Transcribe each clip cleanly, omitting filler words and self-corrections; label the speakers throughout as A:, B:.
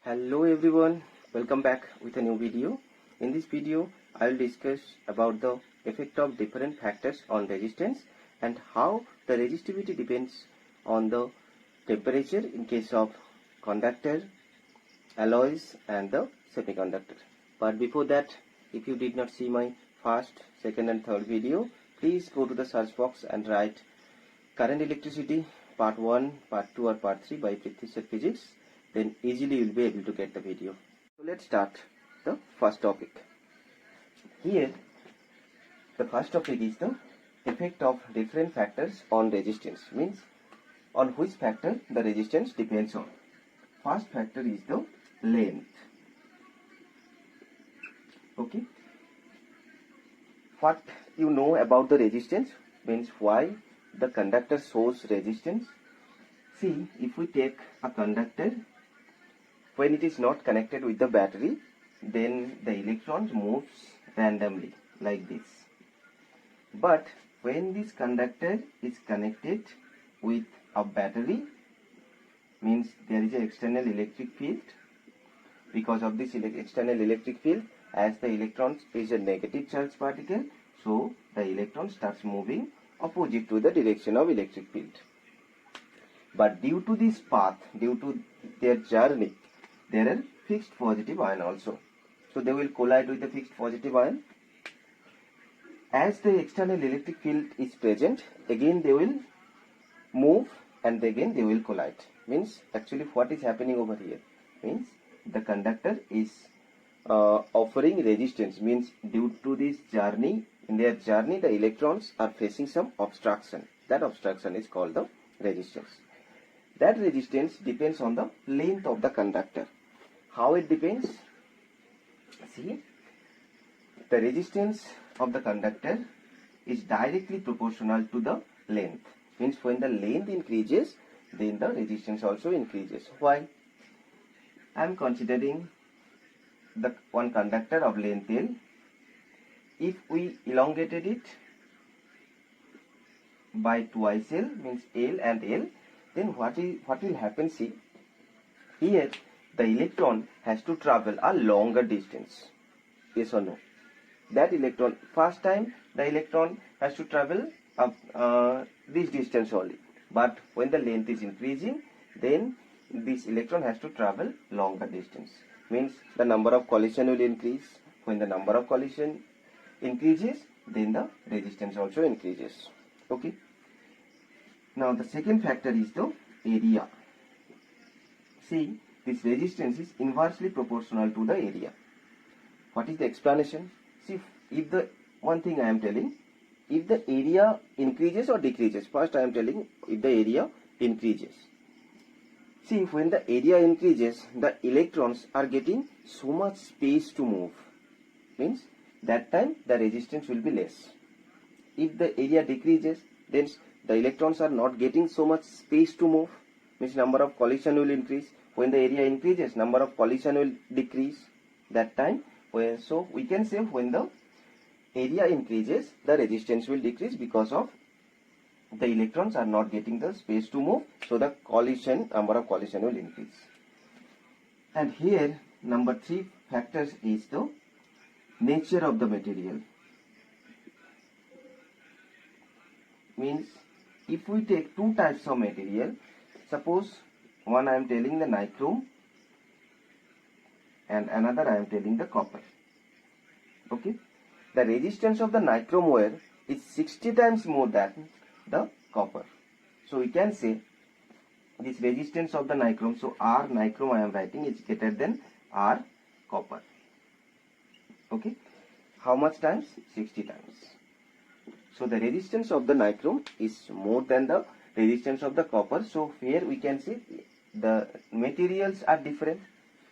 A: Hello everyone, welcome back with a new video. In this video, I will discuss about the effect of different factors on resistance and how the resistivity depends on the temperature in case of conductor, alloys and the semiconductor. But before that, if you did not see my first, second and third video, please go to the search box and write current electricity part 1, part 2 or part 3 by Prithvi Sir Physics. Then easily you will be able to get the video. So let's start the first topic. Here the first topic is the effect of different factors on resistance, means on which factor the resistance depends on. First factor is the length. Okay. What you know about the resistance, means why the conductor shows resistance. See, if we take a conductor, when it is not connected with the battery, then the electrons moves randomly like this. But when this conductor is connected with a battery, means there is an external electric field. Because of this external electric field, as the electrons is a negative charge particle, so the electron starts moving opposite to the direction of electric field. But due to this path, due to their journey, there are fixed positive ion also. So they will collide with the fixed positive ion. As the external electric field is present, again they will move and again they will collide. Means actually what is happening over here? Means the conductor is offering resistance. Means due to this journey, in their journey the electrons are facing some obstruction. That obstruction is called the resistance. That resistance depends on the length of the conductor. How it depends? See, the resistance of the conductor is directly proportional to the length. Means when the length increases, then the resistance also increases. Why? I am considering the one conductor of length L. If we elongated it by twice L, means L and L, then what will happen? See, here the electron has to travel a longer distance. Yes or no? That electron, first time the electron has to travel this distance only. But when the length is increasing, then this electron has to travel longer distance. Means the number of collision will increase. When the number of collision increases, then the resistance also increases. Okay. Now the second factor is the area. See, this resistance is inversely proportional to the area. What is the explanation? See, if the one thing I am telling, if the area increases or decreases, first I am telling if the area increases. See, when the area increases, the electrons are getting so much space to move. Means that time the resistance will be less. If the area decreases, then the electrons are not getting so much space to move. Means number of collision will increase. When the area increases, number of collision will decrease. That time, so we can say when the area increases, the resistance will decrease because of the electrons are not getting the space to move. So the number of collision will increase. And here number 3 factors is the nature of the material. Means if we take two types of material, suppose one I am telling the nichrome and another I am telling the copper. Okay. The resistance of the nichrome wire is 60 times more than the copper. So we can say this resistance of the nichrome, so R nichrome I am writing is greater than R copper. Okay. How much times? 60 times. So the resistance of the nichrome is more than the resistance of the copper. So here we can see the materials are different.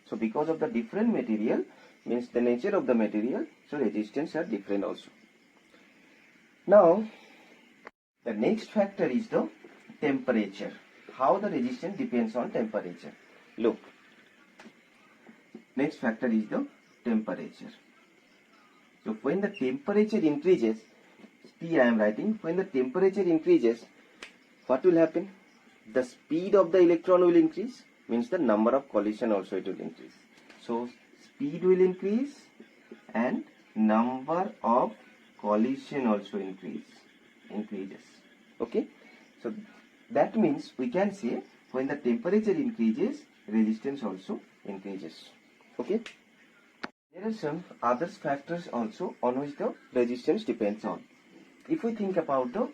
A: So because of the different material, means the nature of the material, so resistance are different also. Now the next factor is the temperature. How the resistance depends on temperature. Look, next factor is the temperature. So when the temperature increases, T I am writing, when the temperature increases, what will happen? The speed of the electron will increase. means the number of collision also it will increase. So speed will increase and number of collision also increases. Okay, so that means we can say when the temperature increases, resistance also increases. Okay, there are some other factors also on which the resistance depends on. If we think about the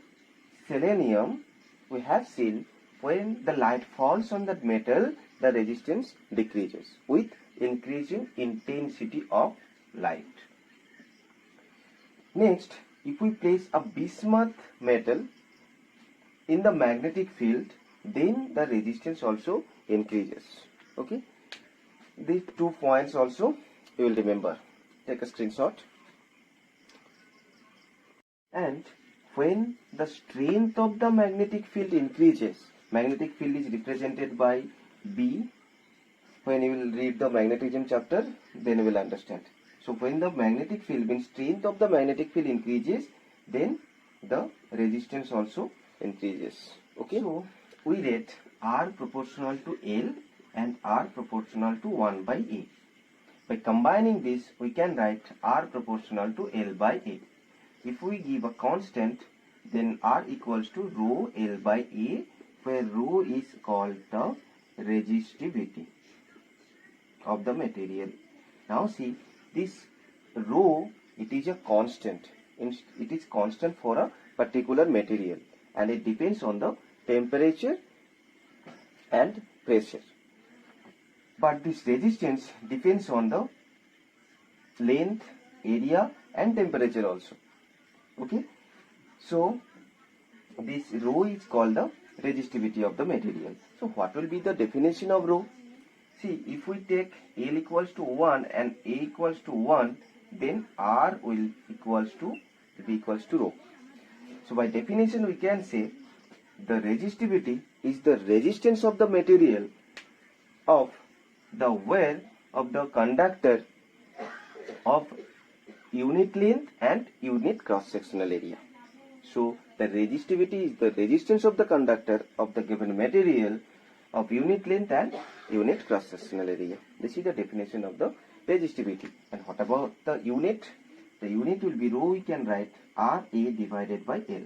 A: selenium, we have seen when the light falls on that metal, the resistance decreases with increasing intensity of light. Next, if we place a bismuth metal in the magnetic field, then the resistance also increases. Okay, these 2 points also you will remember. Take a screenshot. And when the strength of the magnetic field increases, magnetic field is represented by B. When you will read the magnetism chapter, then you will understand. So when the magnetic field means strength of the magnetic field increases, then the resistance also increases. Okay, so we rate R proportional to L and R proportional to 1 by A. By combining this, we can write R proportional to L by A. If we give a constant, then R equals to rho L by A, where rho is called the resistivity of the material. Now see, this rho, it is a constant. It is constant for a particular material and it depends on the temperature and pressure. But this resistance depends on the length, area and temperature also. Okay, so this rho is called the resistivity of the material. So what will be the definition of rho? See, if we take L equals to 1 and A equals to 1, then R will be equals to rho. So by definition we can say the resistivity is the resistance of the material of the wear of the conductor of unit length and unit cross-sectional area. So the resistivity is the resistance of the conductor of the given material of unit length and unit cross-sectional area. This is the definition of the resistivity. And what about the unit? The unit will be rho. We can write RA divided by L.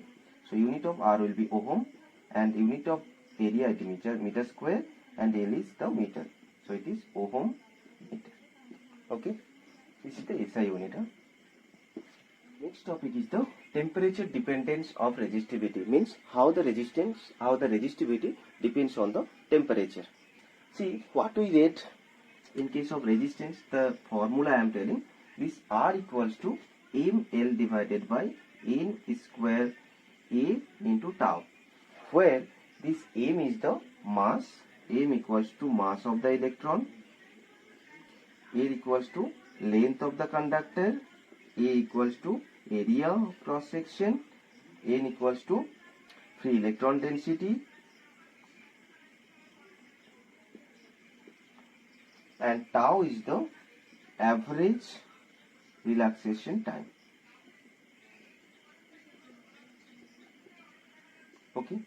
A: So unit of R will be ohm and unit of area is meter square and L is the meter. So it is ohm meter. Okay, this is the SI unit. Next topic is the temperature dependence of resistivity, means how the resistivity depends on the temperature. See, what we rate in case of resistance, the formula I am telling, this R equals to ml divided by n square A into tau, where this m is the mass, m equals to mass of the electron, L equals to length of the conductor, A equals to area of cross section, n equals to free electron density, and tau is the average relaxation time. Okay,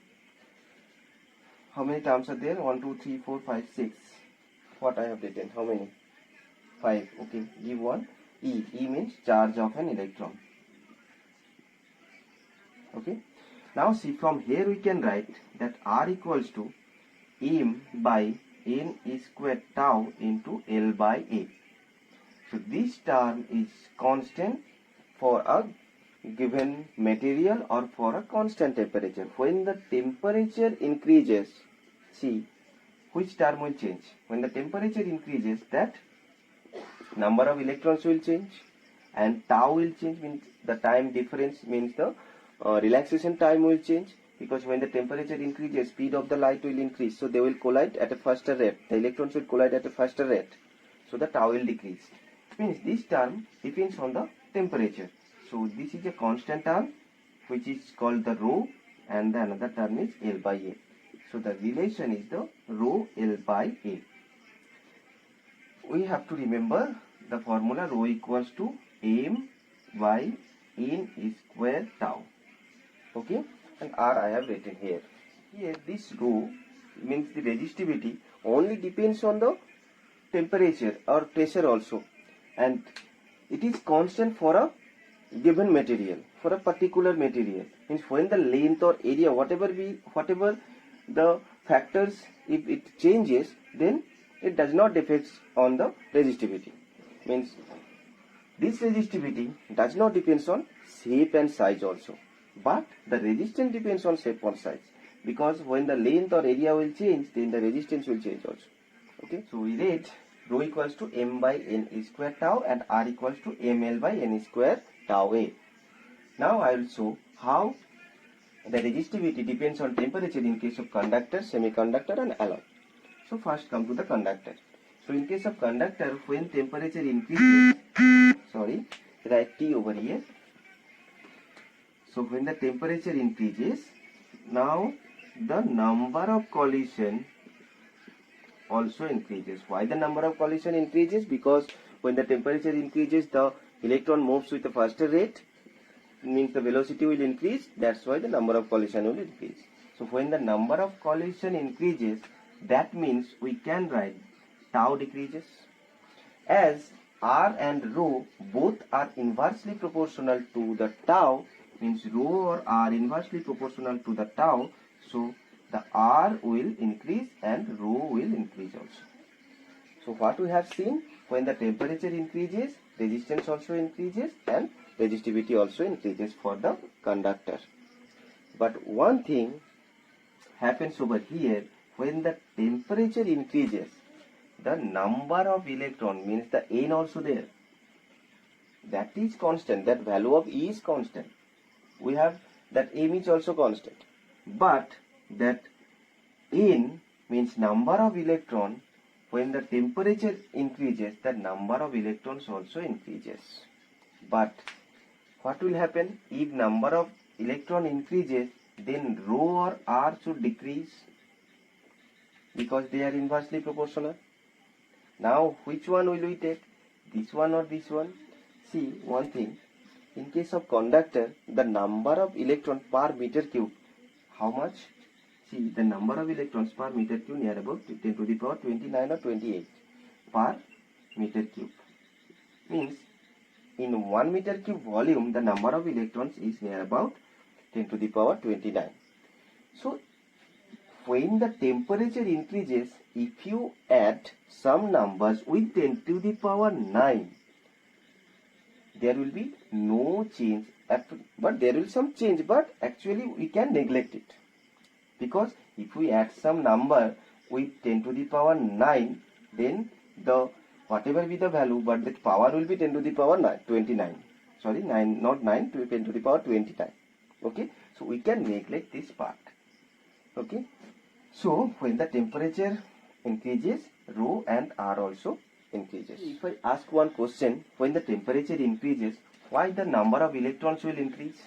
A: how many terms are there? 1 2 3 4 5 6. What I have written? How many? 5. Okay, give one. E means charge of an electron. Okay, now see, from here we can write that R equals to m by n square tau into L by A. So this term is constant for a given material or for a constant temperature. When the temperature increases, see, which term will change? When the temperature increases, that number of electrons will change and tau will change, means the time difference, means the relaxation time will change, because when the temperature increases, speed of the light will increase, so they will collide at a faster rate. The electrons will collide at a faster rate, so the tau will decrease. Means this term depends on the temperature. So this is a constant term which is called the rho, and the another term is L by A. So the relation is the rho L by A. We have to remember the formula rho equals to m by n square tau. Okay, and R I have written here. Here this rho means the resistivity. only depends on the temperature or pressure also, and it is constant for a given material, for a particular material. Means when the length or area, whatever the factors, if it changes, then it does not affect on the resistivity. Means this resistivity does not depends on shape and size also, but the resistance depends on shape or size, because when the length or area will change, then the resistance will change also. Okay, so we read rho equals to m by n square tau and r equals to ml by n square tau a. Now I will show how the resistivity depends on temperature in case of conductor, semiconductor and alloy. So first come to the conductor. So in case of conductor, when temperature increases, write T over here. So when the temperature increases, now the number of collision also increases. Why the number of collision increases? Because when the temperature increases, the electron moves with a faster rate, means the velocity will increase. That's why the number of collision will increase. So when the number of collision increases, that means we can write tau decreases. As r and rho both are inversely proportional to the tau, means rho or r inversely proportional to the tau, so the r will increase and rho will increase also. So what we have seen, when the temperature increases, resistance also increases and resistivity also increases for the conductor. But one thing happens over here, when the temperature increases, the number of electron, means the n also there, that is constant, that value of E is constant. We have that m is also constant, but that n means number of electron, when the temperature increases, the number of electrons also increases. But what will happen if number of electron increases, then rho or r should decrease, because they are inversely proportional. Now which one will we take, this one or this one? See one thing, in case of conductor, the number of electron per meter cube, how much? See, the number of electrons per meter cube near about 10 to the power 29 or 28 per meter cube. Means in 1 meter cube volume, the number of electrons is near about 10 to the power 29. So when the temperature increases, if you add some numbers with 10 to the power 9, there will be no change, but there will be some change, but actually we can neglect it, because if we add some number with 10 to the power 9, then the whatever be the value, but the power will be 10 to the power 29. Sorry, 9, not 9, to 10 to the power 29. Okay, so we can neglect this part. Okay, so when the temperature increases, rho and r also increases. If I ask one question, when the temperature increases, why the number of electrons will increase?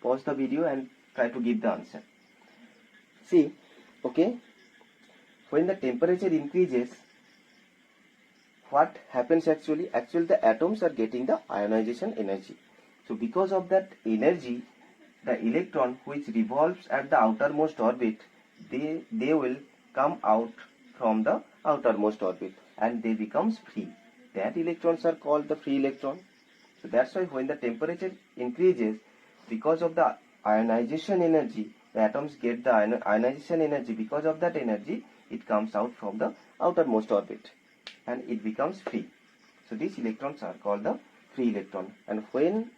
A: Pause the video and try to give the answer. See, okay, when the temperature increases, what happens actually? Actually, the atoms are getting the ionization energy. So because of that energy, the electron which revolves at the outermost orbit, they will come out from the outermost orbit and they becomes free. That electrons are called the free electron. So that's why when the temperature increases, because of the ionization energy, the atoms get the ionization energy. Because of that energy, it comes out from the outermost orbit and it becomes free. So these electrons are called the free electron. And when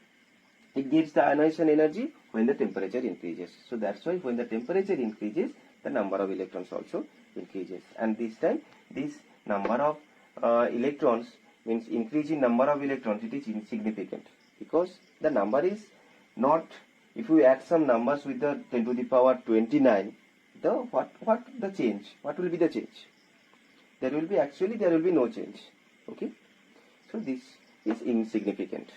A: it gives the ionization energy, when the temperature increases. So that's why when the temperature increases, the number of electrons also increases. And this time, this number of electrons, means increase in number of electrons, it is insignificant, because the number is not, if we add some numbers with the 10 to the power 29, the what the change? What will be the change? There will be no change. Okay, so this is insignificant.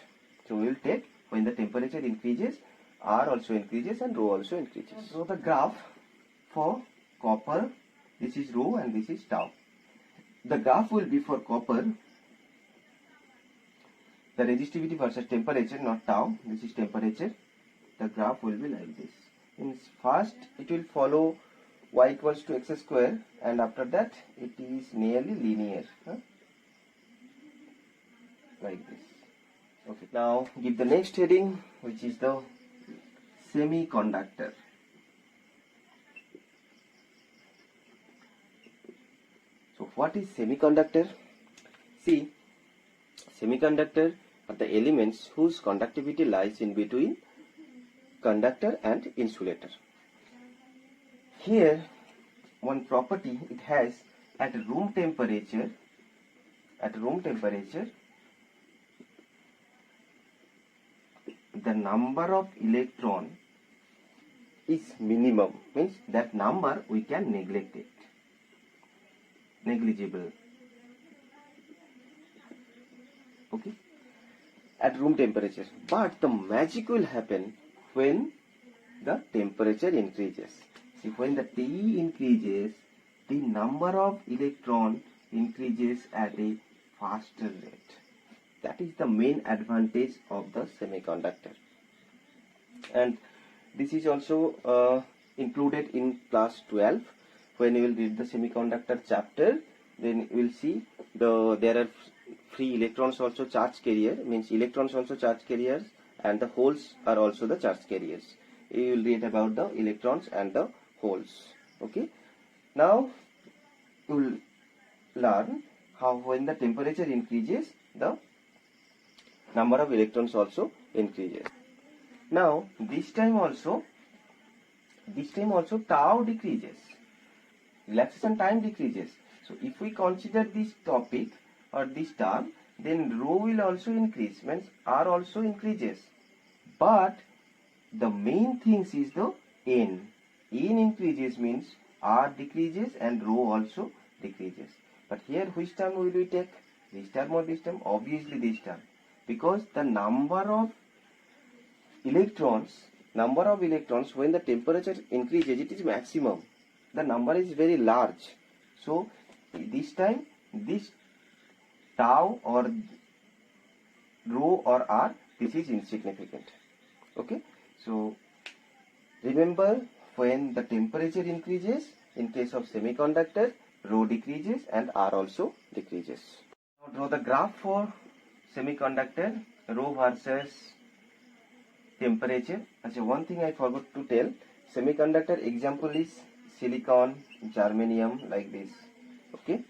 A: So we will take, when the temperature increases, R also increases and rho also increases. So the graph for copper, this is rho and this is tau. The graph will be for copper, the resistivity versus temperature, not tau, this is temperature. The graph will be like this. In first, it will follow y equals to x square, and after that it is nearly linear, like this. Okay, now give the next heading, which is the semiconductor. So what is semiconductor? See, semiconductor are the elements whose conductivity lies in between conductor and insulator. Here one property it has, at room temperature, the number of electron is minimum, means that number we can neglect it, negligible. Okay, at room temperature. But the magic will happen when the temperature increases. See, when the T increases, the number of electron increases at a faster rate. That is the main advantage of the semiconductor. And this is also included in class 12. When you will read the semiconductor chapter, then you will see there are free electrons also charge carrier, means electrons also charge carriers, and the holes are also the charge carriers. You will read about the electrons and the holes. Okay, now you will learn how when the temperature increases, the number of electrons also increases. Now this time also tau decreases, relaxation time decreases. So if we consider this topic or this term, then rho will also increase, means R also increases. But the main things is the N. N increases means R decreases and rho also decreases. But here which term will we take? This term or this term? Obviously this term. Because the number of electrons when the temperature increases, it is maximum. The number is very large. So this time this tau or rho or R, this is insignificant. Okay, so remember, when the temperature increases, in case of semiconductor, rho decreases and R also decreases. Now draw the graph for semiconductor, rho versus temperature. Actually, one thing I forgot to tell, semiconductor example is silicon, germanium, like this. Okay,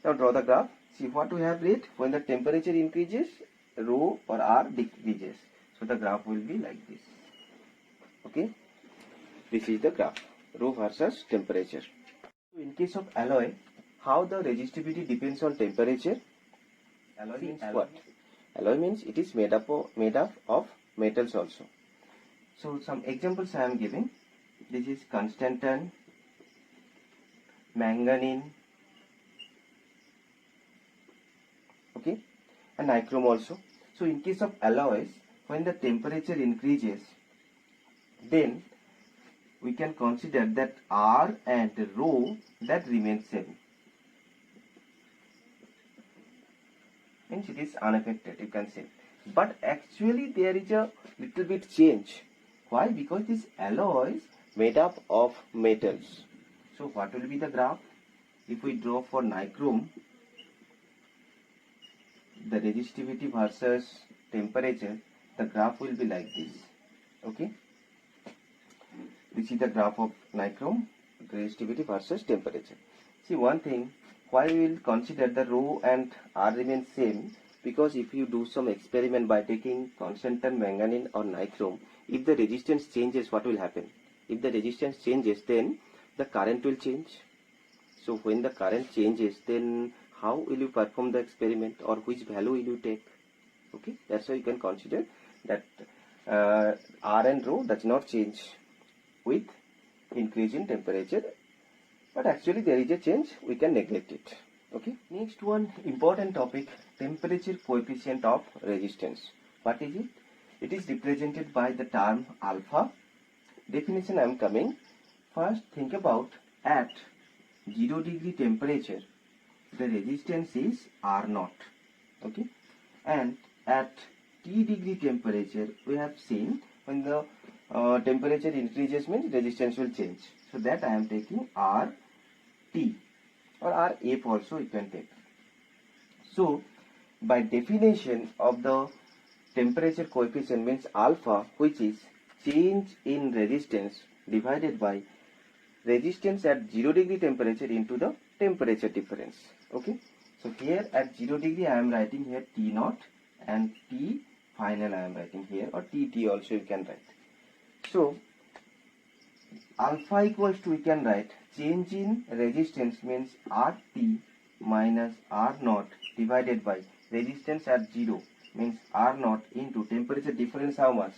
A: now draw the graph. See what we have read, when the temperature increases, rho or R decreases. So the graph will be like this. Okay, this is the graph, rho versus temperature. So in case of alloy, how the resistivity depends on temperature? Alloy means what? Alloy means it is made up of metals also. So some examples I am giving. This is constantan, manganese, okay, and nichrome also. So in case of alloys, when the temperature increases, then we can consider that R and rho that remain same. Means it is unaffected, you can say. But actually there is a little bit change. Why? Because these alloys made up of metals. So what will be the graph? If we draw for nichrome, the resistivity versus temperature, the graph will be like this. Okay, this is the graph of nichrome, resistivity versus temperature. See one thing, why we will consider the rho and R remain same, because if you do some experiment by taking constantan, manganese or nichrome, if the resistance changes, what will happen? If the resistance changes, then the current will change. So when the current changes, then how will you perform the experiment, or which value will you take? Okay, that's why you can consider that R and rho does not change with increase in temperature, but actually there is a change, we can neglect it. Okay, next one important topic, temperature coefficient of resistance. What is it? It is represented by the term alpha. Definition I am coming. First think about, at 0 degree temperature the resistance is R0. Okay, and at T degree temperature we have seen when the temperature increases means resistance will change. So that I am taking RT, or RF also you can take. So by definition of the temperature coefficient means alpha, which is change in resistance divided by resistance at 0 degree temperature into the temperature difference. Okay, so here at 0 degree I am writing here T naught, and T final I am writing here, or TT also you can write. So alpha equals to, we can write change in resistance means RT minus R naught divided by resistance at 0 means R naught into temperature difference, how much?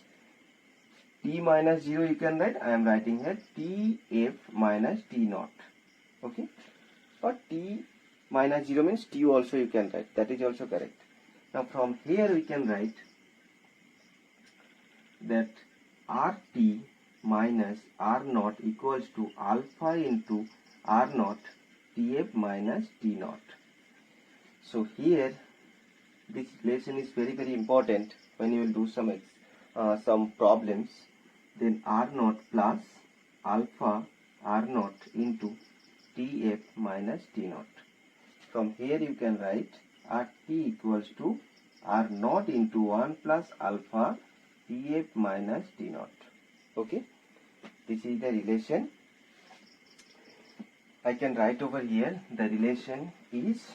A: T minus 0 you can write, I am writing here TF minus T naught. Okay, or T minus 0 means T also you can write, that is also correct. Now from here we can write that RT minus R naught equals to alpha into R naught TF minus T naught. So here this relation is very important when you will do some problems. Then R naught plus alpha R naught into TF minus T naught. From here you can write RT equals to R naught into 1 plus alpha TF minus T naught. Okay, this is the relation. I can write over here, the relation is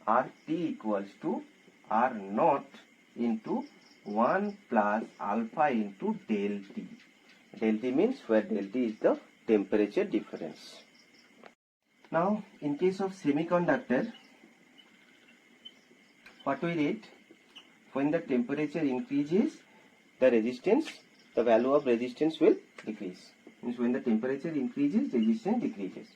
A: RT equals to R naught into 1 plus alpha into del T. Del T means where del T is the temperature difference. Now in case of semiconductor, what we read, when the temperature increases, the resistance, the value of resistance will decrease. Means when the temperature increases, resistance decreases.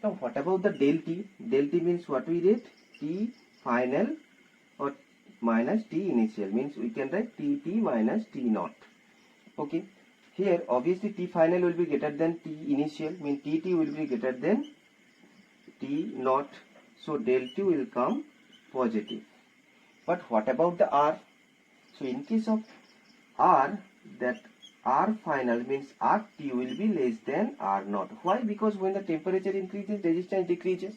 A: Now what about the del T? Del T means what we read, T final or minus T initial, means we can write TT minus T naught. Okay, here obviously T final will be greater than T initial, means TT will be greater than T naught, so del T will come positive. But what about the R? So in case of R, that R final means RT will be less than R naught. Why? Because when the temperature increases, resistance decreases.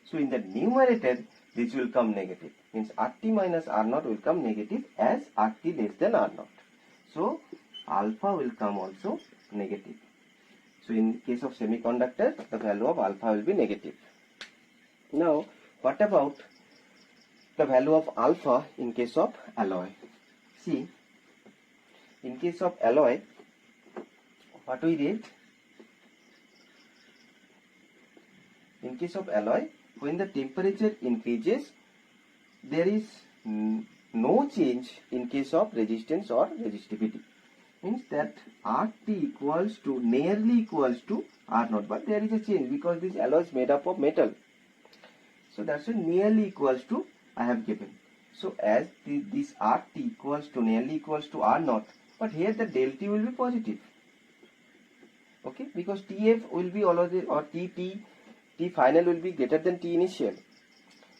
A: So in the numerator, this will come negative. Means RT minus R naught will come negative as RT less than R naught. So alpha will come also negative. So in case of semiconductor, the value of alpha will be negative. Now what about the value of alpha in case of alloy? See, in case of alloy, what we read? In case of alloy, when the temperature increases, there is no change in case of resistance or resistivity. Means that RT equals to, nearly equals to R naught, but there is a change because this alloy is made up of metal. So that's why nearly equals to I have given. So as this RT equals to, nearly equals to R naught, but here the del T will be positive. Okay, because TF will be always, or T final will be greater than T initial,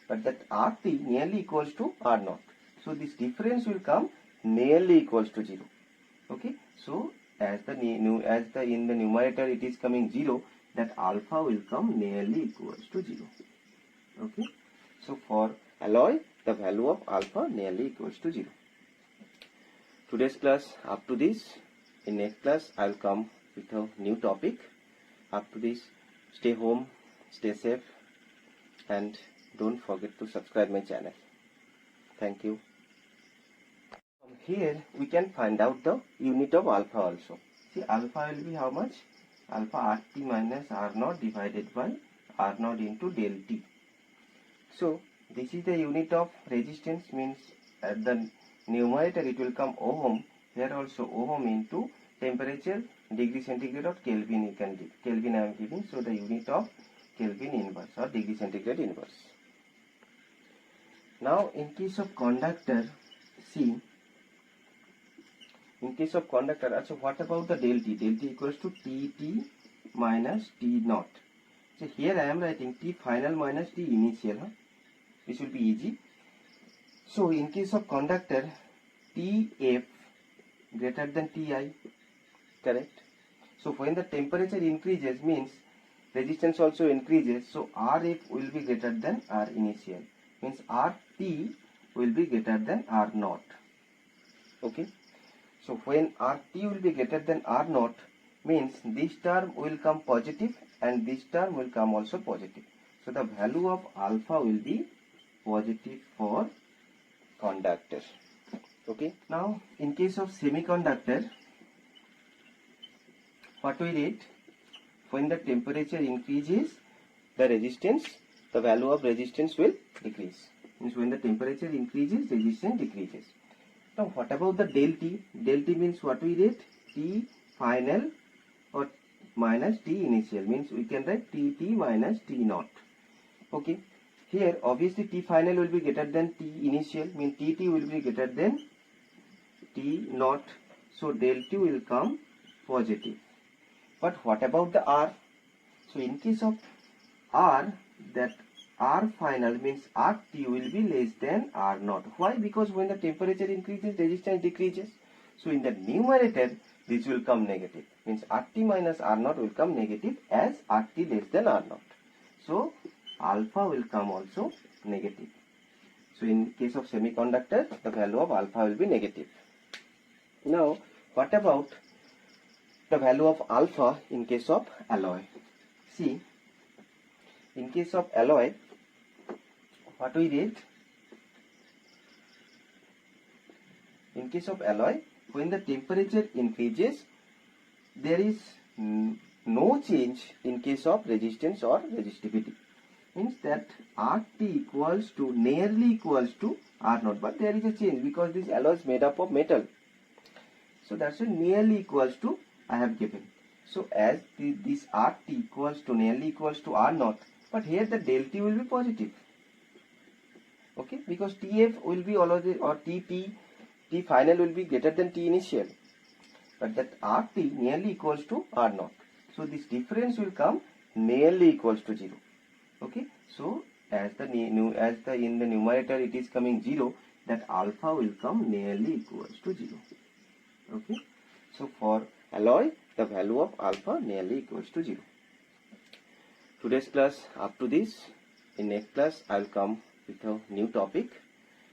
A: but that RT nearly equals to R naught. So this difference will come nearly equals to 0. Okay, so as in the numerator it is coming 0, that alpha will come nearly equals to 0. Okay, so for alloy, the value of alpha nearly equals to 0. Today's class up to this. In next class I will come with a new topic. Up to this, stay home, stay safe, and don't forget to subscribe my channel. Thank you. From here we can find out the unit of alpha also. See, alpha will be how much? Alpha RT minus R naught divided by R naught into del T. So this is the unit of resistance, means at the numerator it will come ohm, here also ohm into temperature degree centigrade or Kelvin you can give. Kelvin I am giving, so the unit of Kelvin inverse or degree centigrade inverse. Now in case of conductor, see, in case of conductor, also what about the del T? Del T equals to TT minus T naught. So here I am writing T final minus T initial. This will be easy. So in case of conductor, TF greater than Ti, correct? So when the temperature increases means resistance also increases. So Rf will be greater than R initial. Means Rt will be greater than R naught. Okay. So when Rt will be greater than R naught means this term will come positive and this term will come also positive. So the value of alpha will be positive for conductor. Okay. Now in case of semiconductor, what we read, when the temperature increases, the resistance, the value of resistance will decrease. Means when the temperature increases, resistance decreases. Now what about the del T? Del T means what we read? T final or minus T initial, means we can write Tt minus T naught. Okay. Here obviously T final will be greater than T initial, means Tt will be greater than T naught. So del T will come positive. But what about the R? So in case of R, that R final means Rt will be less than R naught. Why? Because when the temperature increases, resistance decreases. So in the numerator, this will come negative. Means Rt minus R naught will come negative as Rt less than R naught. So alpha will come also negative. So in case of semiconductor, the value of alpha will be negative. Now what about the value of alpha in case of alloy? See, in case of alloy, what we read? In case of alloy, when the temperature increases, there is no change in case of resistance or resistivity. Means that Rt equals to nearly equals to R naught, but there is a change because this alloy is made up of metal. So that's why nearly equals to I have given. So as this Rt equals to nearly equals to R naught, but here the del T will be positive. Okay, because Tf will be always, or T final will be greater than T initial, but that Rt nearly equals to R naught. So this difference will come nearly equals to 0. Okay, so as in the numerator it is coming 0, that alpha will come nearly equals to 0. Okay, so for alloy, the value of alpha nearly equals to 0. Today's class up to this. In next class I will come with a new topic.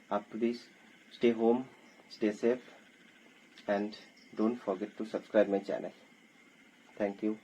A: Up to this, stay home, stay safe, and don't forget to subscribe my channel. Thank you.